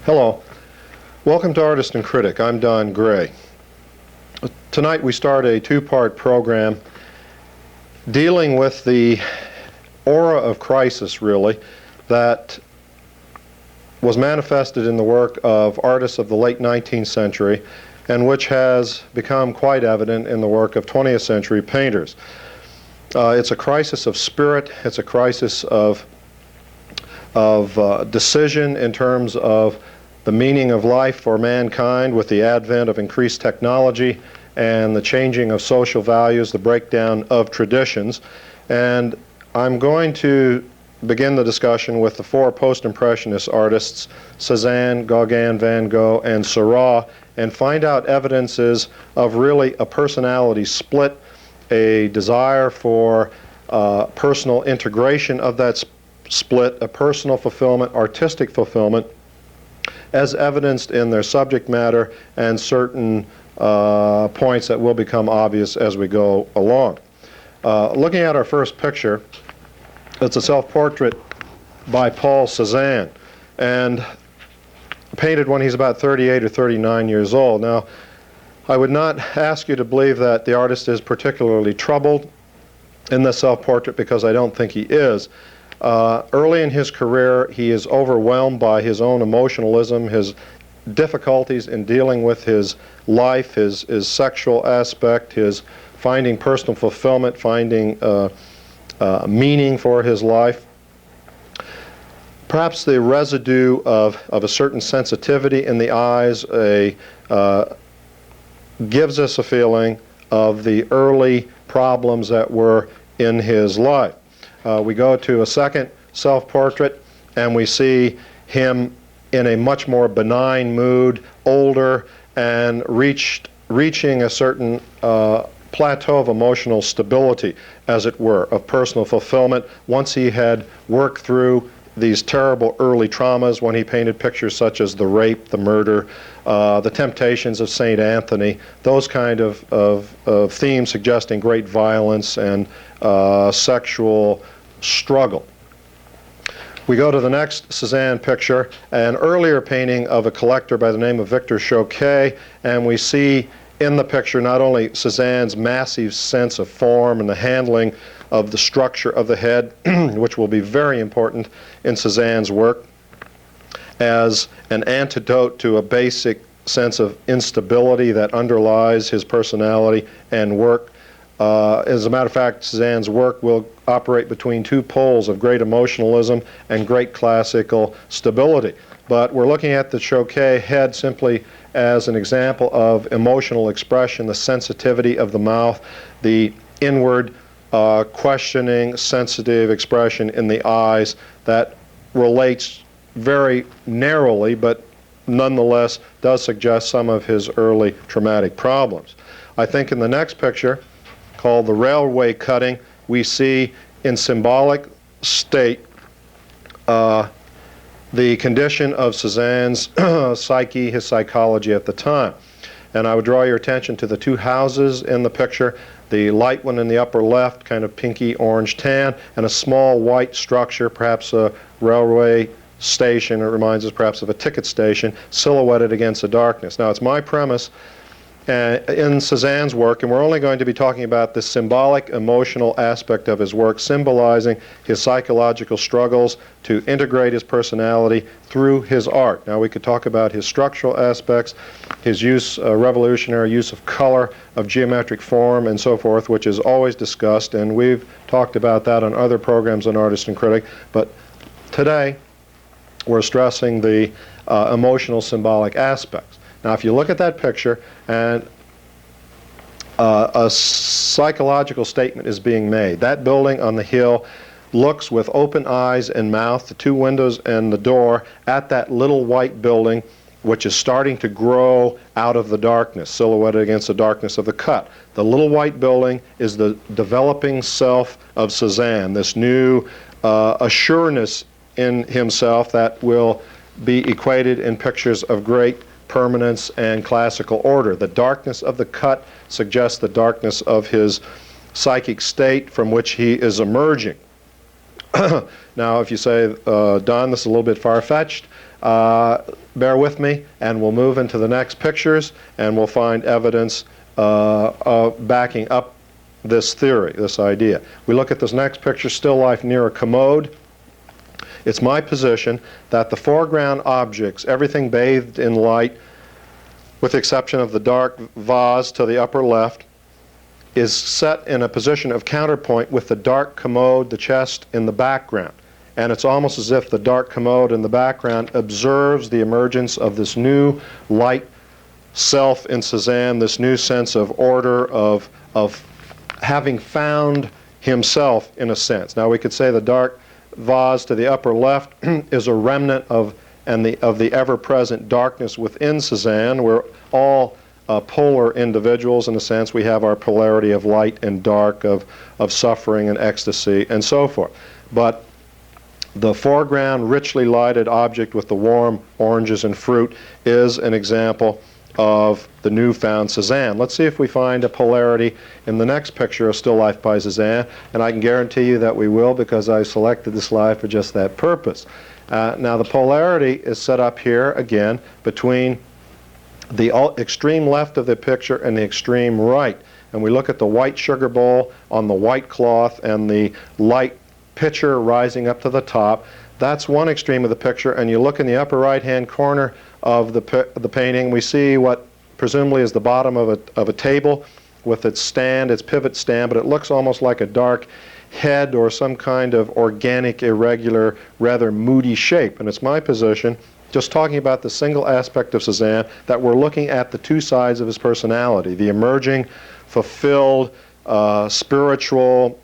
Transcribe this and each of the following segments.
Hello. Welcome to Artist and Critic. I'm Don Gray. Tonight we start a two-part program dealing with the aura of crisis, really, that was manifested in the work of artists of the late 19th century and which has become quite evident in the work of 20th century painters. It's a crisis of spirit. It's a crisis of decision in terms of the meaning of life for mankind with the advent of increased technology and the changing of social values, the breakdown of traditions. And I'm going to begin the discussion with the four post-impressionist artists, Cézanne, Gauguin, Van Gogh, and Seurat, and find out evidences of really a personality split, a desire for personal integration of that split, a personal fulfillment, artistic fulfillment, as evidenced in their subject matter and certain points that will become obvious as we go along. Looking at our first picture, it's a self-portrait by Paul Cézanne, and painted when he's about 38 or 39 years old. Now, I would not ask you to believe that the artist is particularly troubled in this self-portrait, because I don't think he is. Early in his career, he is overwhelmed by his own emotionalism, his difficulties in dealing with his life, his sexual aspect, his finding personal fulfillment, finding meaning for his life. Perhaps the residue of a certain sensitivity in the eyes gives us a feeling of the early problems that were in his life. We go to a second self-portrait, and we see him in a much more benign mood, older, and reaching a certain plateau of emotional stability, as it were, of personal fulfillment, once he had worked through these terrible early traumas, when he painted pictures such as the rape, the murder, the temptations of St. Anthony, those kind of themes suggesting great violence and sexual struggle. We go to the next Cézanne picture, an earlier painting of a collector by the name of Victor Choquet, and we see in the picture not only Cézanne's massive sense of form and the handling of the structure of the head, which will be very important in Cézanne's work, as an antidote to a basic sense of instability that underlies his personality and work. As a matter of fact, Cézanne's work will operate between two poles of great emotionalism and great classical stability. But we're looking at the Choquet head simply as an example of emotional expression, the sensitivity of the mouth, the inward questioning, sensitive expression in the eyes that relates very narrowly, but nonetheless does suggest some of his early traumatic problems. I think in the next picture, called The Railway Cutting, we see in symbolic state the condition of Cézanne's psyche, his psychology at the time. And I would draw your attention to the two houses in the picture, the light one in the upper left, kind of pinky orange tan, and a small white structure, perhaps a railway station. It reminds us perhaps of a ticket station, silhouetted against the darkness. Now, it's my premise in Cézanne's work, and we're only going to be talking about the symbolic, emotional aspect of his work, symbolizing his psychological struggles to integrate his personality through his art. Now, we could talk about his structural aspects, his revolutionary use of color, of geometric form, and so forth, which is always discussed, and we've talked about that on other programs on Artist and Critic. But today, we're stressing the emotional, symbolic aspects. Now, if you look at that picture, and a psychological statement is being made. That building on the hill looks with open eyes and mouth, the two windows and the door, at that little white building, which is starting to grow out of the darkness, silhouetted against the darkness of the cut. The little white building is the developing self of Cézanne, this new assuredness in himself that will be equated in pictures of great permanence and classical order. The darkness of the cut suggests the darkness of his psychic state from which he is emerging. Now, if you say, Don, this is a little bit far-fetched, bear with me, and we'll move into the next pictures, and we'll find evidence backing up this theory, this idea. We look at this next picture, still life near a commode. It's my position that the foreground objects, everything bathed in light, with the exception of the dark vase to the upper left, is set in a position of counterpoint with the dark commode, the chest, in the background. And it's almost as if the dark commode in the background observes the emergence of this new light self in Cézanne, this new sense of order, of having found himself, in a sense. Now we could say the dark vase to the upper left is a remnant of the ever-present darkness within Cézanne. We're all polar individuals, in a sense. We have our polarity of light and dark, of suffering and ecstasy, and so forth. But the foreground, richly lighted object with the warm oranges and fruit is an example of the newfound Cézanne. Let's see if we find a polarity in the next picture of Still Life by Cézanne, and I can guarantee you that we will, because I selected this slide for just that purpose. Now the polarity is set up here again between the extreme left of the picture and the extreme right. And we look at the white sugar bowl on the white cloth and the light pitcher rising up to the top. That's one extreme of the picture, and you look in the upper right-hand corner of the painting, we see what presumably is the bottom of a table with its stand, its pivot stand, but it looks almost like a dark head or some kind of organic, irregular, rather moody shape. And it's my position, just talking about the single aspect of Cézanne, that we're looking at the two sides of his personality, the emerging, fulfilled, spiritual,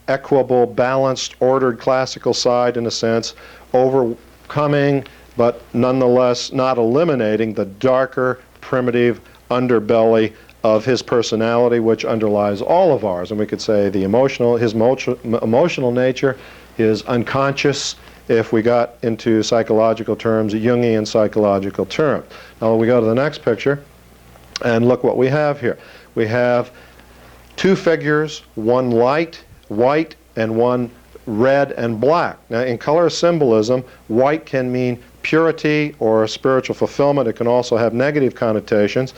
equable, balanced, ordered classical side, in a sense, overcoming but nonetheless not eliminating the darker, primitive underbelly of his personality, which underlies all of ours. And we could say the his emotional nature, his unconscious, if we got into psychological terms, Jungian psychological terms. Now we go to the next picture, and look what we have here. We have two figures, one white, and one red and black. Now in color symbolism, white can mean purity or spiritual fulfillment. It can also have negative connotations.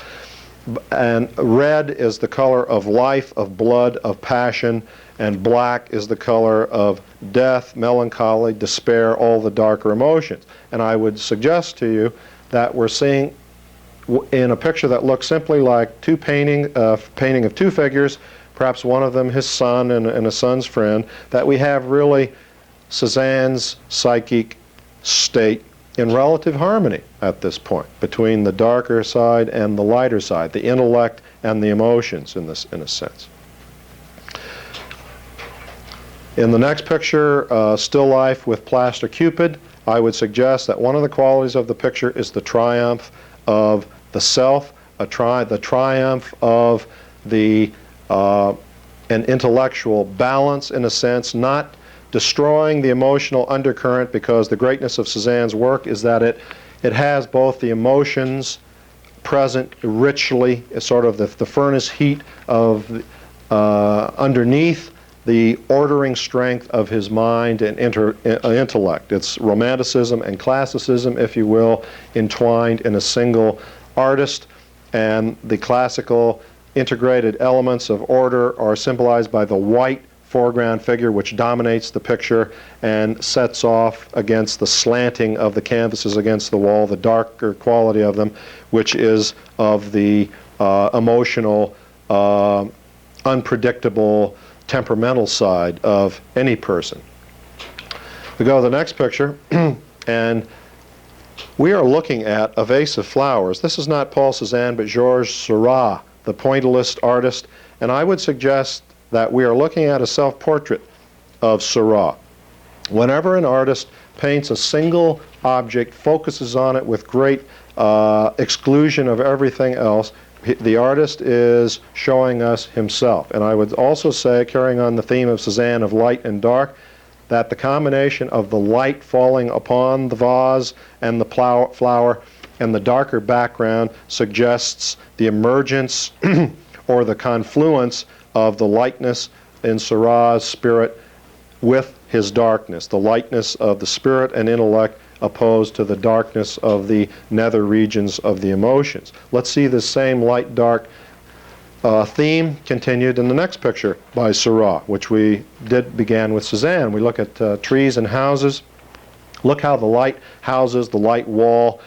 And red is the color of life, of blood, of passion, and black is the color of death, melancholy, despair, all the darker emotions. And I would suggest to you that we're seeing in a picture that looks simply like painting of two figures, perhaps one of them his son and a son's friend, that we have really Cézanne's psychic state in relative harmony at this point between the darker side and the lighter side, the intellect and the emotions in a sense. In the next picture, Still Life with Plaster Cupid, I would suggest that one of the qualities of the picture is the triumph of the self, the triumph of an intellectual balance, in a sense, not destroying the emotional undercurrent, because the greatness of Cézanne's work is that it has both the emotions present richly, sort of the furnace heat of underneath the ordering strength of his mind and intellect. It's romanticism and classicism, if you will, entwined in a single artist, and the classical integrated elements of order are symbolized by the white foreground figure, which dominates the picture and sets off against the slanting of the canvases against the wall, the darker quality of them, which is of the emotional, unpredictable, temperamental side of any person. We go to the next picture, and we are looking at a vase of flowers. This is not Paul Cézanne, but Georges Seurat, the pointillist artist, and I would suggest that we are looking at a self-portrait of Seurat. Whenever an artist paints a single object, focuses on it with great exclusion of everything else, the artist is showing us himself. And I would also say, carrying on the theme of Cézanne of light and dark, that the combination of the light falling upon the vase and the flower and the darker background suggests the emergence or the confluence of the lightness in Seurat's spirit with his darkness, the lightness of the spirit and intellect opposed to the darkness of the nether regions of the emotions. Let's see this same light-dark theme continued in the next picture by Seurat, which we began with Cézanne. We look at trees and houses. Look how the light houses, the light wall,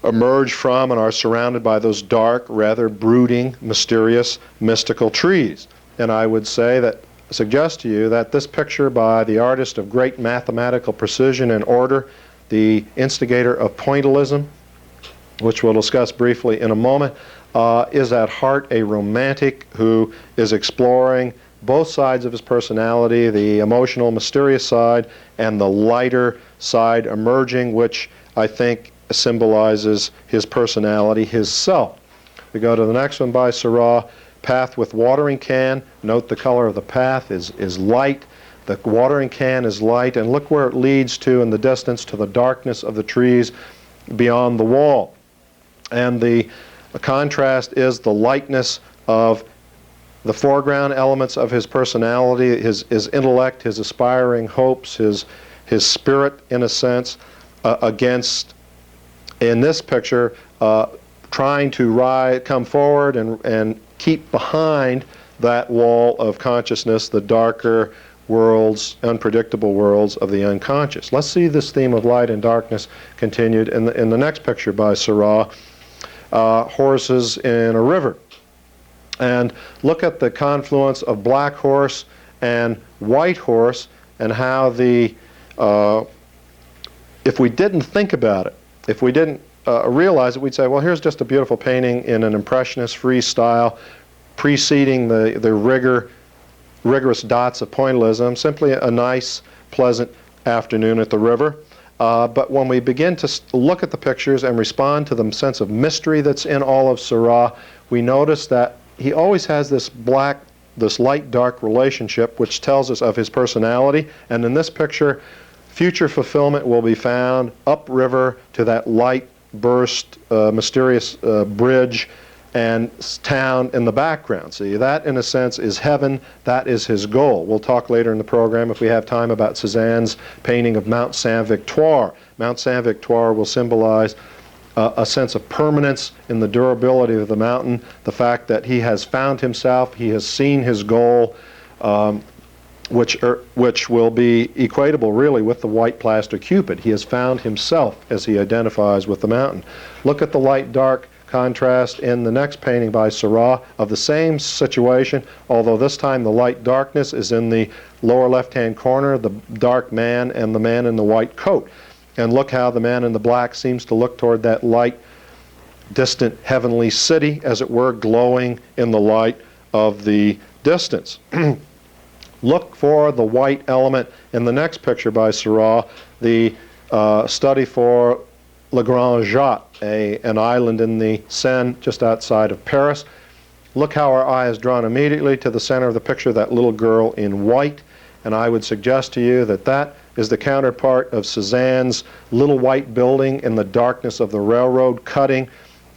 emerge from and are surrounded by those dark, rather brooding, mysterious, mystical trees. And I would suggest to you that this picture by the artist of great mathematical precision and order, the instigator of pointillism, which we'll discuss briefly in a moment, is at heart a romantic who is exploring both sides of his personality, the emotional, mysterious side, and the lighter side emerging, which I think symbolizes his personality, his self. We go to the next one by Seurat, Path with Watering Can. Note the color of the path is light. The watering can is light, and look where it leads to in the distance, to the darkness of the trees beyond the wall. And the contrast is the lightness of the foreground elements of his personality, his intellect, his aspiring hopes, his spirit, in a sense, against, in this picture, trying to come forward and keep behind that wall of consciousness, the darker worlds, unpredictable worlds of the unconscious. Let's see this theme of light and darkness continued in the next picture by Seurat, Horses in a River. And look at the confluence of black horse and white horse, and how the, if we didn't think about it, if we didn't realize it, we'd say, well, here's just a beautiful painting in an Impressionist free style, preceding the rigorous dots of pointillism, simply a nice, pleasant afternoon at the river. But when we begin to look at the pictures and respond to the sense of mystery that's in all of Seurat, we notice that he always has this light-dark relationship, which tells us of his personality. And in this picture, future fulfillment will be found upriver to that light burst, mysterious bridge and town in the background. See, that in a sense is heaven. That is his goal. We'll talk later in the program, if we have time, about Cézanne's painting of Mount Saint-Victoire. Mount Saint-Victoire will symbolize a sense of permanence in the durability of the mountain, the fact that he has found himself, he has seen his goal, which will be equatable really with the white plaster Cupid. He has found himself as he identifies with the mountain. Look at the light-dark contrast in the next painting by Seurat of the same situation, although this time the light darkness is in the lower left-hand corner, the dark man and the man in the white coat. And look how the man in the black seems to look toward that light, distant heavenly city, as it were, glowing in the light of the distance. Look for the white element in the next picture by Seurat, the study for Le Grand Jatte, an island in the Seine just outside of Paris. Look how our eye is drawn immediately to the center of the picture, that little girl in white. And I would suggest to you that that is the counterpart of Cézanne's little white building in the darkness of the railroad cutting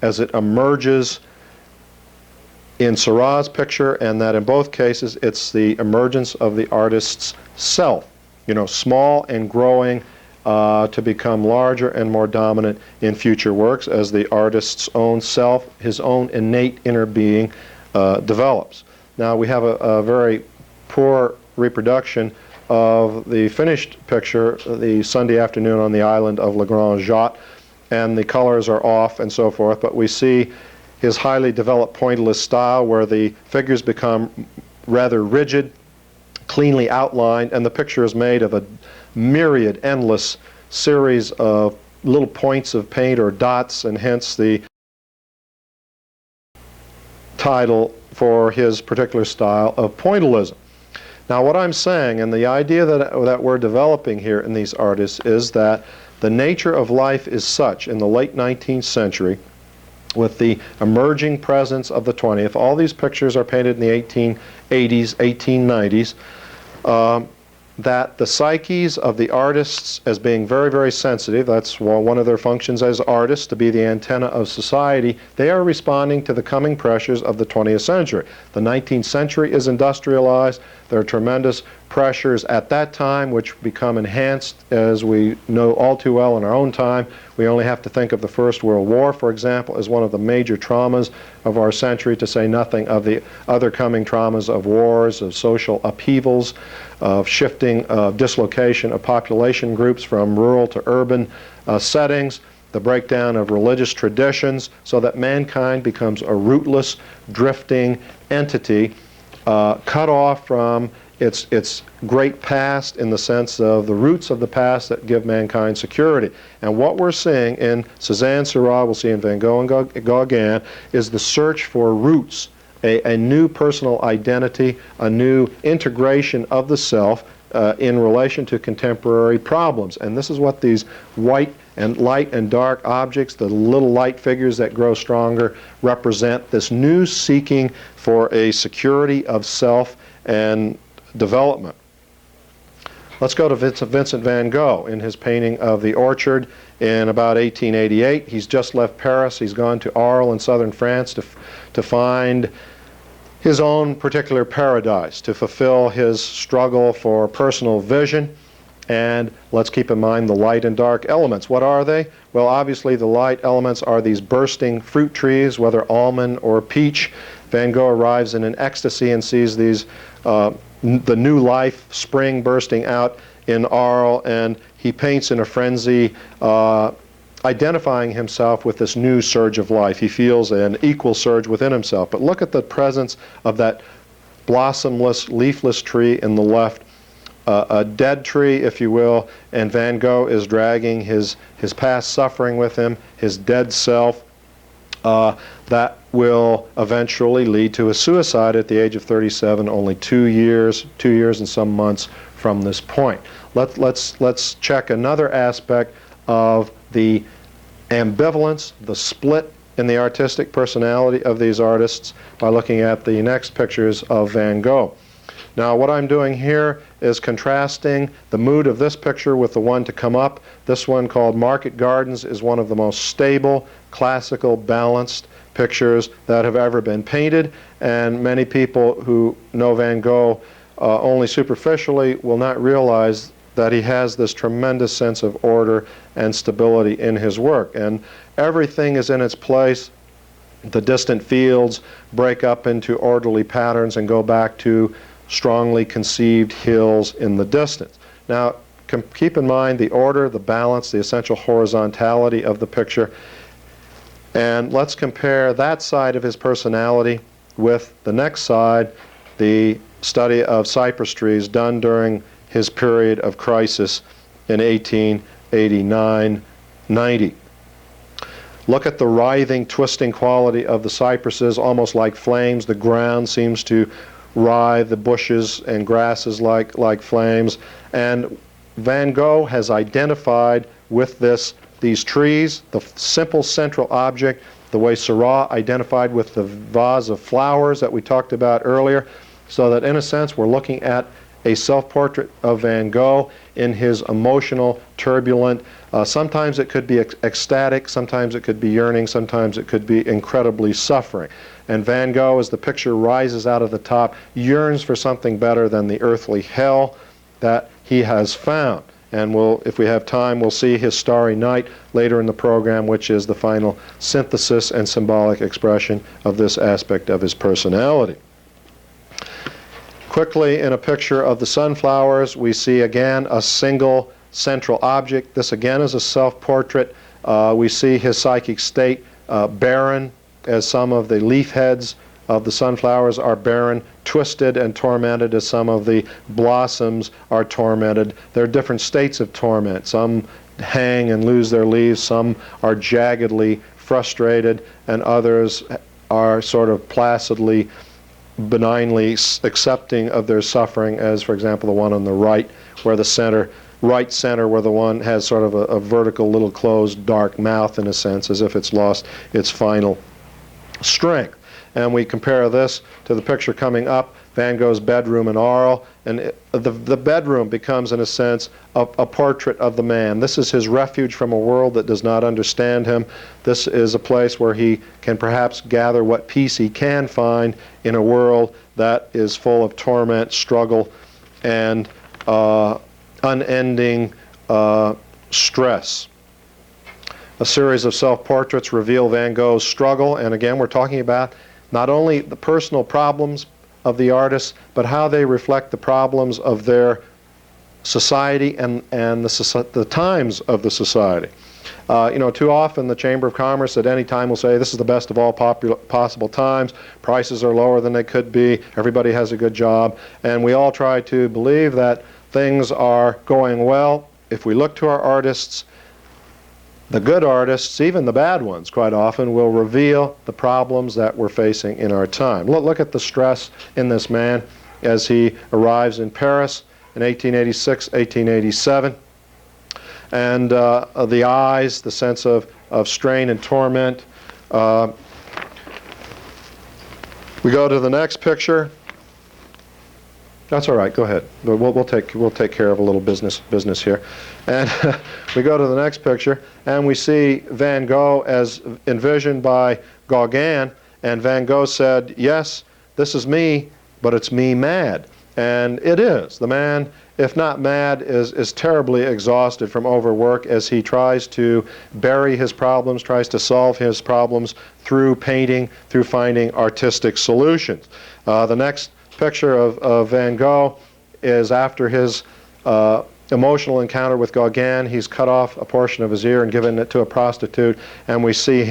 as it emerges in Seurat's picture, and that in both cases it's the emergence of the artist's self, small and growing to become larger and more dominant in future works as the artist's own self, his own innate inner being develops. Now we have a very poor reproduction of the finished picture, the Sunday afternoon on the island of Le Grand Jatte, and the colors are off and so forth, but we see his highly developed pointillist style where the figures become rather rigid, cleanly outlined, and the picture is made of a myriad, endless series of little points of paint or dots, and hence the title for his particular style of pointillism. Now what I'm saying, and the idea that we're developing here in these artists, is that the nature of life is such in the late 19th century, with the emerging presence of the 20th, all these pictures are painted in the 1880s, 1890s, that the psyches of the artists, as being very, very sensitive, that's one of their functions as artists, to be the antenna of society, they are responding to the coming pressures of the 20th century. The 19th century is industrialized. There are tremendous pressures at that time, which become enhanced as we know all too well in our own time. We only have to think of the First World War, for example, as one of the major traumas of our century, to say nothing of the other coming traumas of wars, of social upheavals, of shifting, of dislocation of population groups from rural to urban settings, the breakdown of religious traditions, so that mankind becomes a rootless, drifting entity, cut off from its great past in the sense of the roots of the past that give mankind security. And what we're seeing in Cézanne, Seurat, we'll see in Van Gogh and Gauguin, is the search for roots, a new personal identity, a new integration of the self in relation to contemporary problems. And this is what these white and light and dark objects, the little light figures that grow stronger, represent this new seeking for a security of self and development. Let's go to Vincent van Gogh in his painting of the Orchard in about 1888. He's just left Paris. He's gone to Arles in southern France to find his own particular paradise, to fulfill his struggle for personal vision. And let's keep in mind the light and dark elements. What are they? Well, obviously the light elements are these bursting fruit trees, whether almond or peach. Van Gogh arrives in an ecstasy and sees these the new life, spring bursting out in Arles, and he paints in a frenzy, identifying himself with this new surge of life. He feels an equal surge within himself. But look at the presence of that blossomless, leafless tree in the left, a dead tree, if you will, and Van Gogh is dragging his past suffering with him, his dead self, that will eventually lead to his suicide at the age of 37, only 2 years and some months from this point. Let's check another aspect of the ambivalence, the split in the artistic personality of these artists by looking at the next pictures of Van Gogh. Now, what I'm doing here is contrasting the mood of this picture with the one to come up. This one, called Market Gardens, is one of the most stable, classical, balanced pictures that have ever been painted, and many people who know Van Gogh only superficially will not realize that he has this tremendous sense of order and stability in his work. And everything is in its place. The distant fields break up into orderly patterns and go back to strongly conceived hills in the distance. Now, keep in mind the order, the balance, the essential horizontality of the picture. And let's compare that side of his personality with the next side, the study of cypress trees done during his period of crisis in 1889-90. Look at the writhing, twisting quality of the cypresses, almost like flames. The ground seems to writhe, the bushes and grasses like flames. And Van Gogh has identified with these trees, the simple central object, the way Seurat identified with the vase of flowers that we talked about earlier, so that in a sense we're looking at a self-portrait of Van Gogh in his emotional, turbulent, sometimes it could be ecstatic, sometimes it could be yearning, sometimes it could be incredibly suffering. And Van Gogh, as the picture rises out of the top, yearns for something better than the earthly hell that he has found. And if we have time, we'll see his Starry Night later in the program, which is the final synthesis and symbolic expression of this aspect of his personality. Quickly, in a picture of the sunflowers, we see again a single central object. This again is a self-portrait. We see his psychic state barren, as some of the leaf heads of the sunflowers are barren, twisted and tormented as some of the blossoms are tormented. There are different states of torment. Some hang and lose their leaves, some are jaggedly frustrated, and others are sort of placidly, benignly accepting of their suffering, as for example the one on the right, where the right center, where the one has sort of a vertical little closed dark mouth in a sense, as if it's lost its final strength. And we compare this to the picture coming up, Van Gogh's bedroom in Arles, and the bedroom becomes, in a sense, a portrait of the man. This is his refuge from a world that does not understand him. This is a place where he can perhaps gather what peace he can find in a world that is full of torment, struggle, and unending stress. A series of self-portraits reveal Van Gogh's struggle, and again we're talking about not only the personal problems of the artists, but how they reflect the problems of their society and the times of the society. Too often the Chamber of Commerce at any time will say this is the best of all possible times, prices are lower than they could be, everybody has a good job, and we all try to believe that things are going well. If we look to our artists, the good artists, even the bad ones quite often, will reveal the problems that we're facing in our time. Look at the stress in this man as he arrives in Paris in 1886, 1887. And the eyes, the sense of strain and torment. We go to the next picture. That's all right. Go ahead. We'll take care of a little business here. And we go to the next picture, and we see Van Gogh as envisioned by Gauguin. And Van Gogh said, "Yes, this is me, but it's me mad." And it is. The man, if not mad, is terribly exhausted from overwork as he tries to bury his problems, tries to solve his problems through painting, through finding artistic solutions. The next picture of Van Gogh is after his emotional encounter with Gauguin. He's cut off a portion of his ear and given it to a prostitute, and we see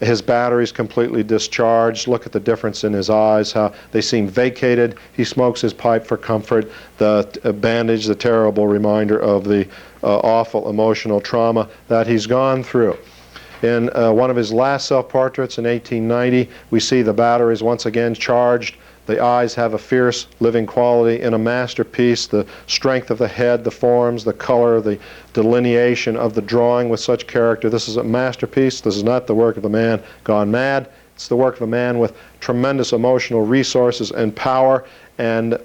his batteries completely discharged. Look at the difference in his eyes, how they seem vacated. He smokes his pipe for comfort. The bandage, the terrible reminder of the awful emotional trauma that he's gone through. In one of his last self-portraits in 1890, we see the batteries once again charged. The eyes have a fierce living quality. In a masterpiece, the strength of the head, the forms, the color, the delineation of the drawing with such character. This is a masterpiece. This is not the work of a man gone mad. It's the work of a man with tremendous emotional resources and power and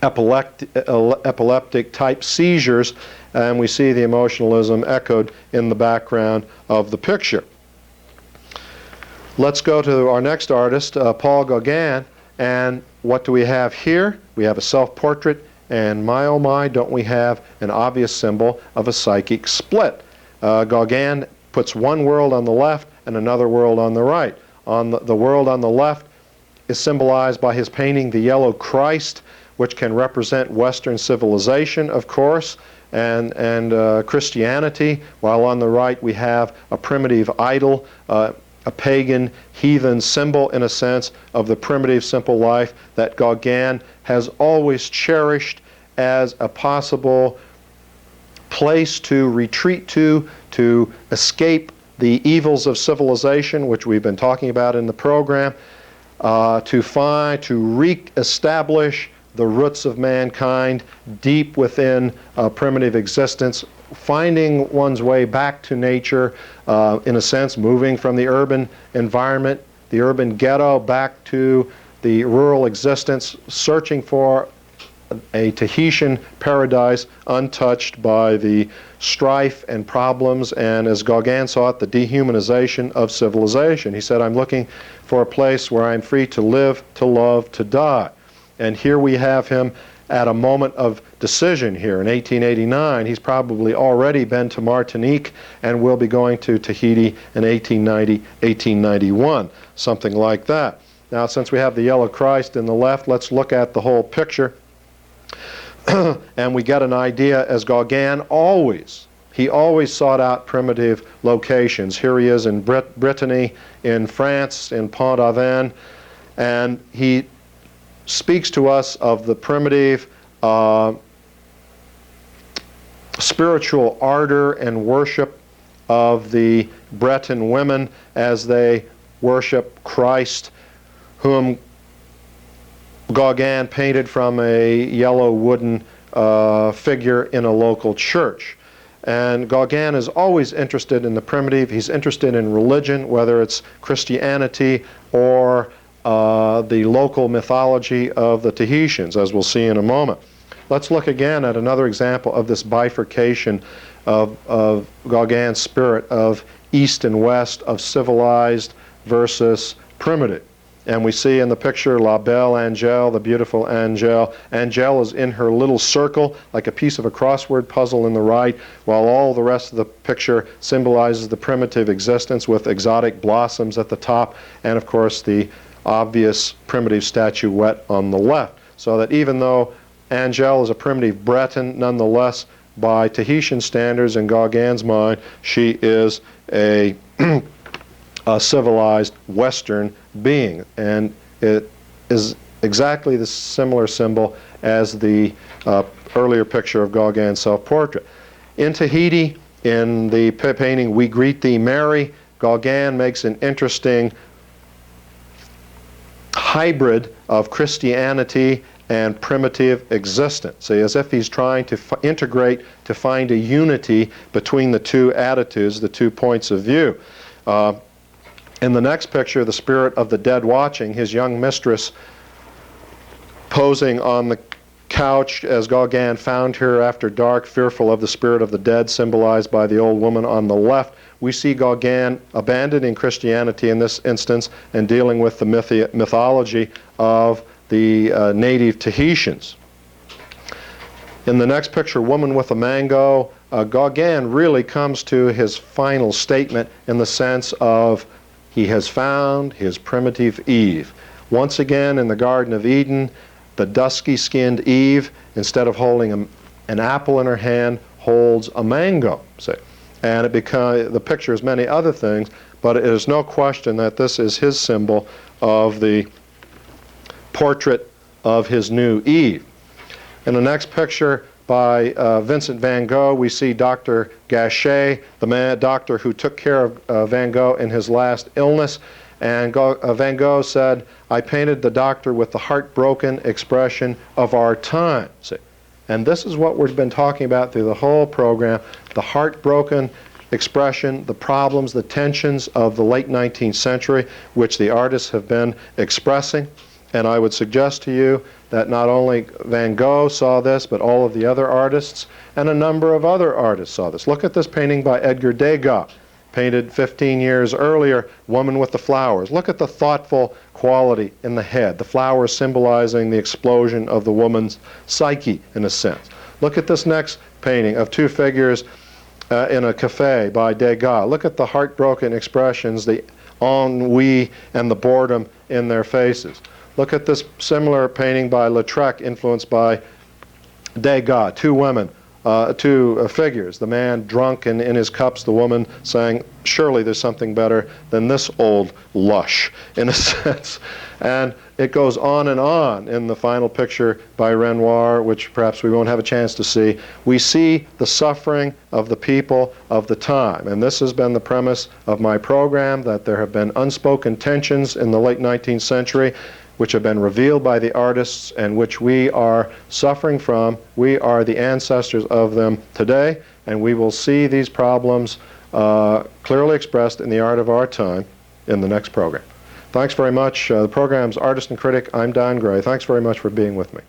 epileptic type seizures, and we see the emotionalism echoed in the background of the picture. Let's go to our next artist, Paul Gauguin. And what do we have here? We have a self-portrait, and my oh my, don't we have an obvious symbol of a psychic split. Gauguin puts one world on the left and another world on the right. The world on the left is symbolized by his painting the Yellow Christ, which can represent Western civilization, of course, and Christianity, while on the right we have a primitive idol, a pagan, heathen symbol, in a sense, of the primitive, simple life that Gauguin has always cherished as a possible place to retreat to escape the evils of civilization, which we've been talking about in the program, to re-establish the roots of mankind deep within primitive existence, finding one's way back to nature, in a sense, moving from the urban environment, the urban ghetto, back to the rural existence, searching for a Tahitian paradise untouched by the strife and problems, and as Gauguin saw it, the dehumanization of civilization. He said, "I'm looking for a place where I'm free to live, to love, to die." And here we have him at a moment of decision here. In 1889, he's probably already been to Martinique and will be going to Tahiti in 1890, 1891, something like that. Now, since we have the Yellow Christ in the left, let's look at the whole picture. And we get an idea, as Gauguin always sought out primitive locations. Here he is in Brittany, in France, in Pont-Aven, and he speaks to us of the primitive spiritual ardor and worship of the Breton women as they worship Christ, whom Gauguin painted from a yellow wooden figure in a local church. And Gauguin is always interested in the primitive. He's interested in religion, whether it's Christianity or the local mythology of the Tahitians, as we'll see in a moment. Let's look again at another example of this bifurcation of Gauguin's spirit of East and West, of civilized versus primitive. And we see in the picture La Belle Angèle, the beautiful Angèle. Angèle is in her little circle, like a piece of a crossword puzzle in the right, while all the rest of the picture symbolizes the primitive existence with exotic blossoms at the top, and of course the obvious primitive statuette on the left. So that even though Angèle is a primitive Breton, nonetheless, by Tahitian standards in Gauguin's mind, she is a civilized Western being, and it is exactly the similar symbol as the earlier picture of Gauguin's self-portrait. In Tahiti, in the painting We Greet Thee Mary, Gauguin makes an interesting hybrid of Christianity and primitive existence, as if he's trying to integrate, to find a unity between the two attitudes, the 2 points of view. In the next picture, the spirit of the dead watching, his young mistress posing on the couch as Gauguin found her after dark, fearful of the spirit of the dead, symbolized by the old woman on the left. We see Gauguin abandoning Christianity in this instance and dealing with the mythology of the native Tahitians. In the next picture, Woman with a Mango, Gauguin really comes to his final statement in the sense of he has found his primitive Eve. Once again, in the Garden of Eden, the dusky-skinned Eve, instead of holding an apple in her hand, holds a mango. See? And the picture is many other things, but it is no question that this is his symbol of the portrait of his new Eve. In the next picture by Vincent van Gogh, we see Dr. Gachet, the doctor who took care of Van Gogh in his last illness. And Van Gogh said, "I painted the doctor with the heartbroken expression of our time." See? And this is what we've been talking about through the whole program, the heartbroken expression, the problems, the tensions of the late 19th century, which the artists have been expressing. And I would suggest to you that not only Van Gogh saw this, but all of the other artists and a number of other artists saw this. Look at this painting by Edgar Degas, painted 15 years earlier, Woman with the Flowers. Look at the thoughtful quality in the head, the flowers symbolizing the explosion of the woman's psyche, in a sense. Look at this next painting of 2 figures in a cafe by Degas. Look at the heartbroken expressions, the ennui and the boredom in their faces. Look at this similar painting by Lautrec, influenced by Degas. 2 women, 2 figures, the man drunk and in his cups, the woman saying, "Surely there's something better than this old lush," in a sense. And it goes on and on in the final picture by Renoir, which perhaps we won't have a chance to see. We see the suffering of the people of the time. And this has been the premise of my program, that there have been unspoken tensions in the late 19th century, which have been revealed by the artists and which we are suffering from. We are the ancestors of them today, and we will see these problems clearly expressed in the art of our time in the next program. Thanks very much. The program's Artist and Critic. I'm Don Gray. Thanks very much for being with me.